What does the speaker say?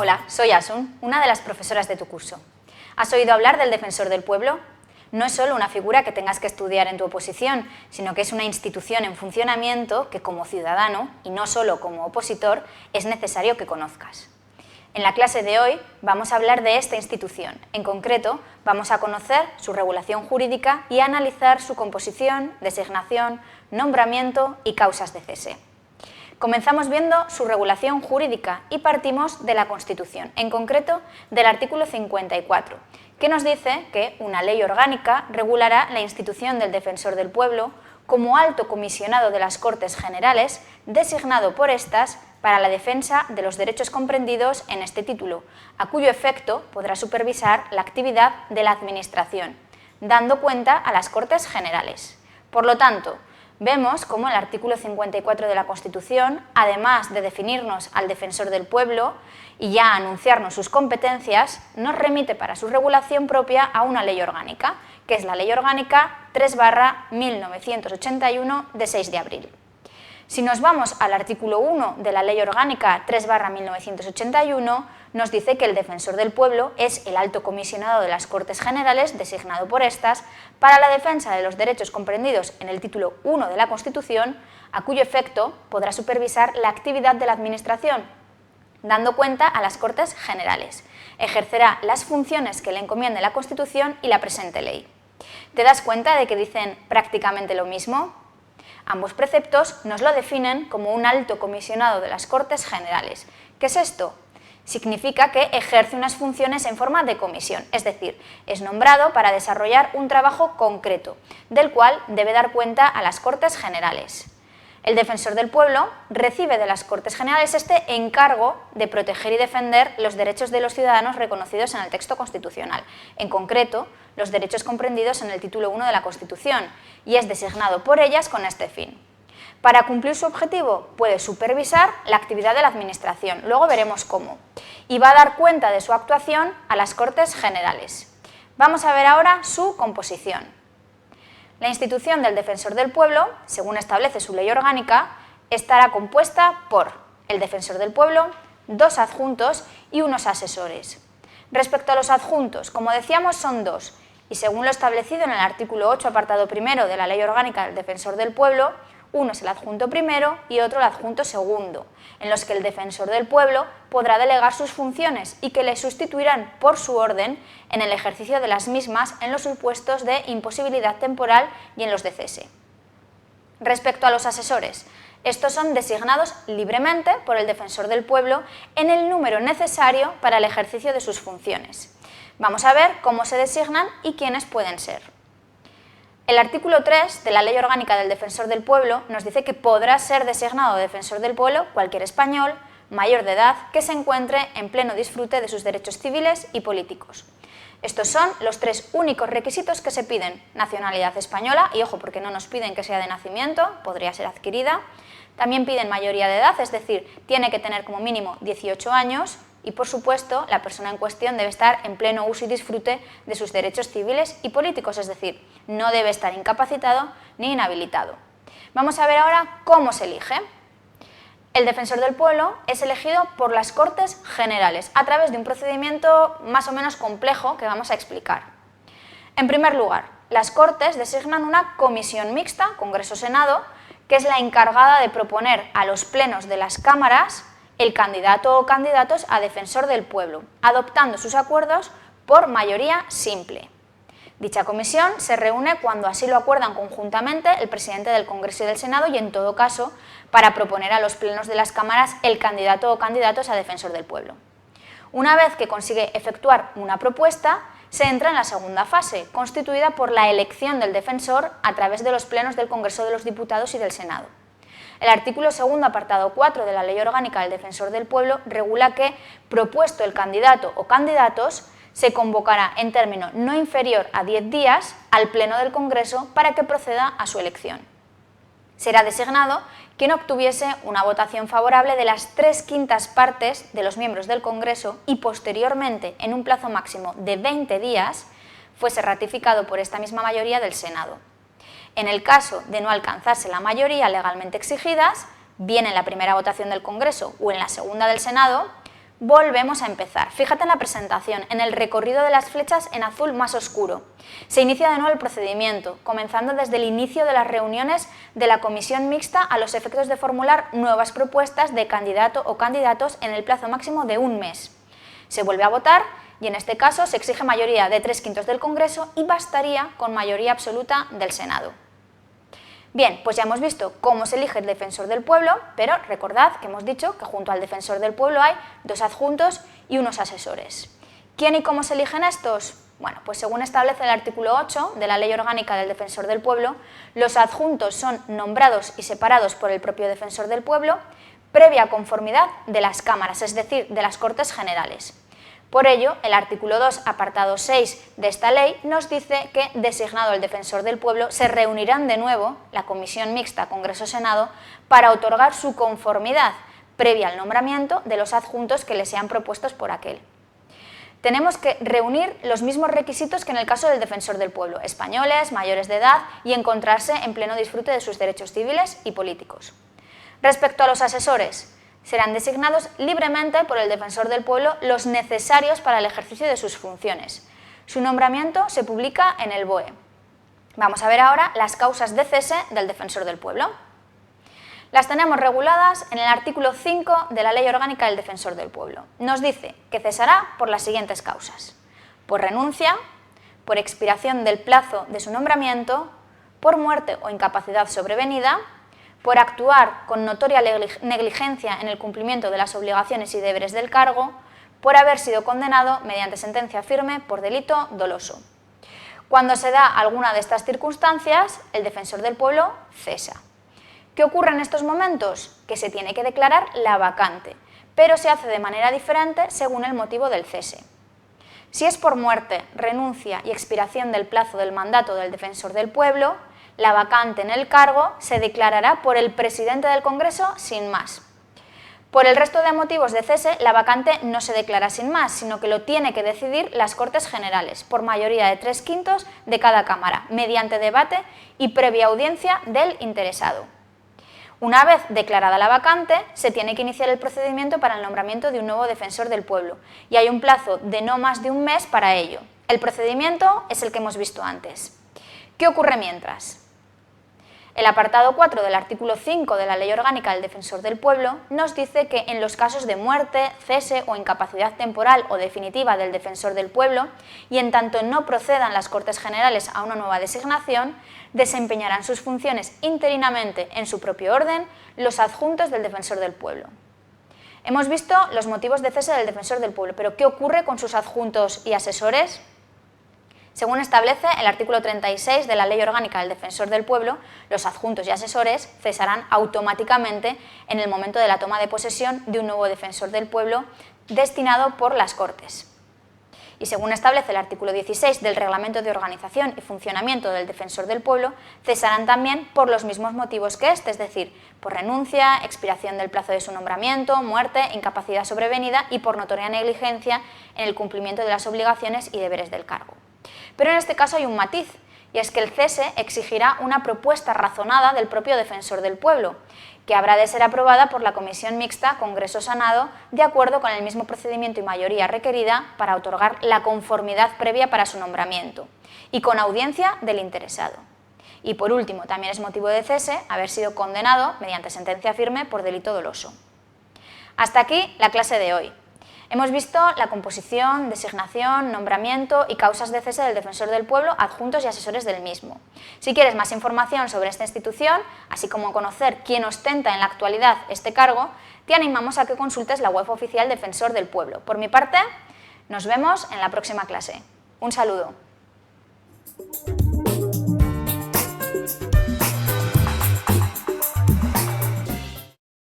Hola, soy Asun, una de las profesoras de tu curso. ¿Has oído hablar del Defensor del Pueblo? No es solo una figura que tengas que estudiar en tu oposición, sino que es una institución en funcionamiento que como ciudadano, y no solo como opositor, es necesario que conozcas. En la clase de hoy vamos a hablar de esta institución. En concreto, vamos a conocer su regulación jurídica y a analizar su composición, designación, nombramiento y causas de cese. Comenzamos viendo su regulación jurídica y partimos de la Constitución, en concreto del artículo 54, que nos dice que una ley orgánica regulará la institución del Defensor del Pueblo como alto comisionado de las Cortes Generales, designado por estas para la defensa de los derechos comprendidos en este título, a cuyo efecto podrá supervisar la actividad de la Administración, dando cuenta a las Cortes Generales. Por lo tanto, vemos cómo el artículo 54 de la Constitución, además de definirnos al Defensor del Pueblo y ya anunciarnos sus competencias, nos remite para su regulación propia a una ley orgánica, que es la Ley Orgánica 3/1981 de 6 de abril. Si nos vamos al artículo 1 de la Ley Orgánica 3/1981, nos dice que el Defensor del Pueblo es el alto comisionado de las Cortes Generales, designado por estas, para la defensa de los derechos comprendidos en el título 1 de la Constitución, a cuyo efecto podrá supervisar la actividad de la Administración, dando cuenta a las Cortes Generales. Ejercerá las funciones que le encomiende la Constitución y la presente ley. ¿Te das cuenta de que dicen prácticamente lo mismo? Ambos preceptos nos lo definen como un alto comisionado de las Cortes Generales. ¿Qué es esto? Significa que ejerce unas funciones en forma de comisión, es decir, es nombrado para desarrollar un trabajo concreto, del cual debe dar cuenta a las Cortes Generales. El Defensor del Pueblo recibe de las Cortes Generales este encargo de proteger y defender los derechos de los ciudadanos reconocidos en el texto constitucional, en concreto, los derechos comprendidos en el título 1 de la Constitución, y es designado por ellas con este fin. Para cumplir su objetivo, puede supervisar la actividad de la Administración, luego veremos cómo, y va a dar cuenta de su actuación a las Cortes Generales. Vamos a ver ahora su composición. La institución del Defensor del Pueblo, según establece su ley orgánica, estará compuesta por el Defensor del Pueblo, 2 adjuntos y unos asesores. Respecto a los adjuntos, como decíamos, son 2, y según lo establecido en el artículo 8, apartado primero de la Ley Orgánica del Defensor del Pueblo, uno es el adjunto primero y otro el adjunto segundo, en los que el Defensor del Pueblo podrá delegar sus funciones y que le sustituirán por su orden en el ejercicio de las mismas en los supuestos de imposibilidad temporal y en los de cese. Respecto a los asesores, estos son designados libremente por el Defensor del Pueblo en el número necesario para el ejercicio de sus funciones. Vamos a ver cómo se designan y quiénes pueden ser. El artículo 3 de la Ley Orgánica del Defensor del Pueblo nos dice que podrá ser designado Defensor del Pueblo cualquier español mayor de edad que se encuentre en pleno disfrute de sus derechos civiles y políticos. Estos son los 3 únicos requisitos que se piden: nacionalidad española, y ojo, porque no nos piden que sea de nacimiento, podría ser adquirida. También piden mayoría de edad, es decir, tiene que tener como mínimo 18 años, y por supuesto la persona en cuestión debe estar en pleno uso y disfrute de sus derechos civiles y políticos, es decir, no debe estar incapacitado ni inhabilitado. Vamos a ver ahora cómo se elige. El Defensor del Pueblo es elegido por las Cortes Generales a través de un procedimiento más o menos complejo que vamos a explicar. En primer lugar, las Cortes designan una comisión mixta, Congreso-Senado, que es la encargada de proponer a los plenos de las cámaras el candidato o candidatos a Defensor del Pueblo, adoptando sus acuerdos por mayoría simple. Dicha comisión se reúne cuando así lo acuerdan conjuntamente el presidente del Congreso y del Senado y, en todo caso, para proponer a los plenos de las cámaras el candidato o candidatos a Defensor del Pueblo. Una vez que consigue efectuar una propuesta, se entra en la segunda fase, constituida por la elección del defensor a través de los plenos del Congreso de los Diputados y del Senado. El artículo 2, apartado 4 de la Ley Orgánica del Defensor del Pueblo regula que, propuesto el candidato o candidatos, se convocará en término no inferior a 10 días al Pleno del Congreso para que proceda a su elección. Será designado quien obtuviese una votación favorable de las 3/5 partes de los miembros del Congreso y posteriormente, en un plazo máximo de 20 días, fuese ratificado por esta misma mayoría del Senado. En el caso de no alcanzarse la mayoría legalmente exigidas, bien en la primera votación del Congreso o en la segunda del Senado, Volvemos a empezar. Fíjate en la presentación, en el recorrido de las flechas en azul más oscuro. Se inicia de nuevo el procedimiento, comenzando desde el inicio de las reuniones de la comisión mixta a los efectos de formular nuevas propuestas de candidato o candidatos en el plazo máximo de un mes. Se vuelve a votar y en este caso se exige mayoría de 3/5 del Congreso y bastaría con mayoría absoluta del Senado. Bien, pues ya hemos visto cómo se elige el defensor del pueblo, pero recordad que hemos dicho que junto al defensor del pueblo hay 2 adjuntos y unos asesores. ¿Quién y cómo se eligen estos? Bueno, pues según establece el artículo 8 de la Ley Orgánica del Defensor del Pueblo, los adjuntos son nombrados y separados por el propio defensor del pueblo, previa conformidad de las cámaras, es decir, de las Cortes Generales. Por ello, el artículo 2, apartado 6 de esta ley nos dice que, designado el defensor del pueblo, se reunirán de nuevo la comisión mixta Congreso-Senado para otorgar su conformidad, previa al nombramiento de los adjuntos que le sean propuestos por aquel. Tenemos que reunir los mismos requisitos que en el caso del defensor del pueblo, españoles, mayores de edad y encontrarse en pleno disfrute de sus derechos civiles y políticos. Respecto a los asesores, serán designados libremente por el defensor del pueblo los necesarios para el ejercicio de sus funciones. Su nombramiento se publica en el BOE. Vamos a ver ahora las causas de cese del defensor del pueblo. Las tenemos reguladas en el artículo 5 de la Ley Orgánica del Defensor del Pueblo. Nos dice que cesará por las siguientes causas: por renuncia, por expiración del plazo de su nombramiento, por muerte o incapacidad sobrevenida, por actuar con notoria negligencia en el cumplimiento de las obligaciones y deberes del cargo, por haber sido condenado mediante sentencia firme por delito doloso. Cuando se da alguna de estas circunstancias, el defensor del pueblo cesa. ¿Qué ocurre en estos momentos? Que se tiene que declarar la vacante, pero se hace de manera diferente según el motivo del cese. Si es por muerte, renuncia y expiración del plazo del mandato del defensor del pueblo, la vacante en el cargo se declarará por el presidente del Congreso sin más. Por el resto de motivos de cese, la vacante no se declara sin más, sino que lo tiene que decidir las Cortes Generales, por mayoría de 3/5 de cada Cámara, mediante debate y previa audiencia del interesado. Una vez declarada la vacante, se tiene que iniciar el procedimiento para el nombramiento de un nuevo defensor del pueblo, y hay un plazo de no más de un mes para ello. El procedimiento es el que hemos visto antes. ¿Qué ocurre mientras? El apartado 4 del artículo 5 de la Ley Orgánica del Defensor del Pueblo nos dice que en los casos de muerte, cese o incapacidad temporal o definitiva del defensor del pueblo, y en tanto no procedan las Cortes Generales a una nueva designación, desempeñarán sus funciones interinamente en su propio orden los adjuntos del defensor del pueblo. Hemos visto los motivos de cese del defensor del pueblo, pero ¿qué ocurre con sus adjuntos y asesores? Según establece el artículo 36 de la Ley Orgánica del Defensor del Pueblo, los adjuntos y asesores cesarán automáticamente en el momento de la toma de posesión de un nuevo defensor del pueblo destinado por las Cortes. Y según establece el artículo 16 del Reglamento de Organización y Funcionamiento del Defensor del Pueblo, cesarán también por los mismos motivos que este, es decir, por renuncia, expiración del plazo de su nombramiento, muerte, incapacidad sobrevenida y por notoria negligencia en el cumplimiento de las obligaciones y deberes del cargo. Pero en este caso hay un matiz, y es que el cese exigirá una propuesta razonada del propio defensor del pueblo, que habrá de ser aprobada por la Comisión Mixta Congreso-Senado de acuerdo con el mismo procedimiento y mayoría requerida para otorgar la conformidad previa para su nombramiento, y con audiencia del interesado. Y por último, también es motivo de cese haber sido condenado mediante sentencia firme por delito doloso. Hasta aquí la clase de hoy. Hemos visto la composición, designación, nombramiento y causas de cese del defensor del pueblo, adjuntos y asesores del mismo. Si quieres más información sobre esta institución, así como conocer quién ostenta en la actualidad este cargo, te animamos a que consultes la web oficial Defensor del Pueblo. Por mi parte, nos vemos en la próxima clase. Un saludo.